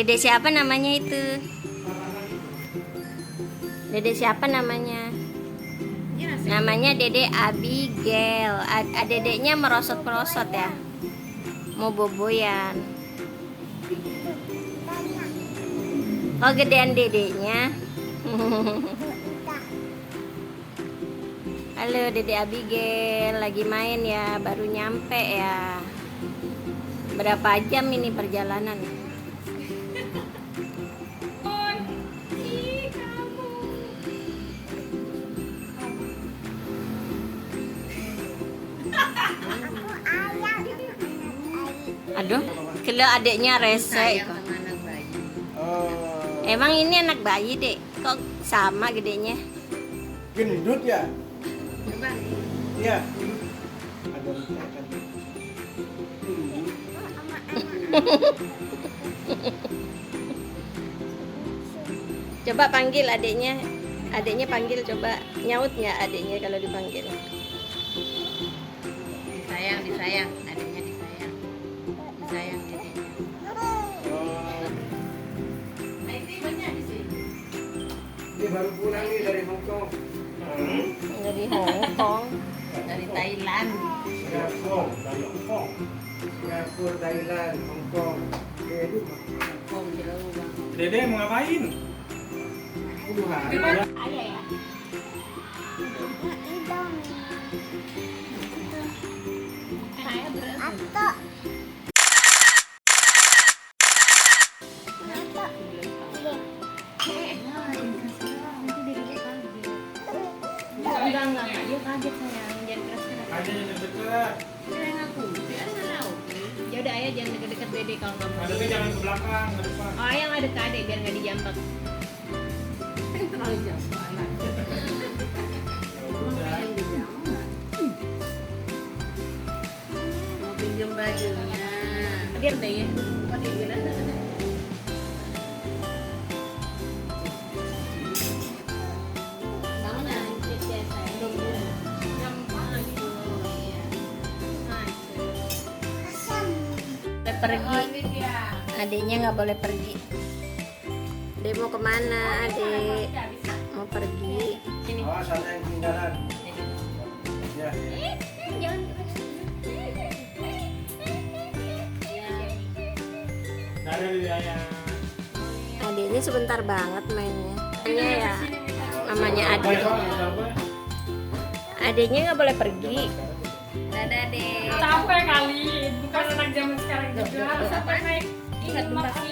Dede siapa namanya itu? Dede siapa namanya? Namanya Dede Abigail. Dedeknya merosot-merosot ya. Mau boboyan. Oh, gedean dedeknya. Halo Dede Abigail, lagi main ya, baru nyampe ya. Berapa jam ini perjalanan? Aduh, kalau adiknya rese. Emang ini anak bayi, Dek? Kok sama gedenya? Gendut ya? Coba nih. Iya. Ada kan. Coba panggil adiknya. Adiknya panggil, coba nyaut nggak adiknya kalau dipanggil? Disayang, adiknya disayang. Disayang dedeknya. Dia baru pulang nih dari Hong Kong. Dari Hong Kong. Dari Thailand. Singapura, Thailand, Hong Kong. Hong jauh bang. Dede mau ngapain? Puluhan. Ayah ya. Ayah berapa? Enggak, dia kaget sayang, jangan keras-keras. Aja yang deket. Sayang aku, biasa tahu. Ya udah ayah jangan deket-deket Dede kalau nggak mau. Tapi jangan ke belakang, ke depan. Oh ayah nggak deket Adek biar nggak dijambak. Terlalu jauh. Mau pinjam bajunya. Biar deh ya. Kok dia bilang ada. Boleh pergi. Adiknya nggak boleh pergi. Dek mau kemana, Adek? Mau pergi. Awas ada yang ketinggalan. Ya. Ada di ayah. Adiknya sebentar banget mainnya. Adiknya ya, namanya Adik. Adiknya nggak boleh pergi. Dadah, Dek. Capek kali, bukan anak zaman sekarang juga. Sampai naik ingat makan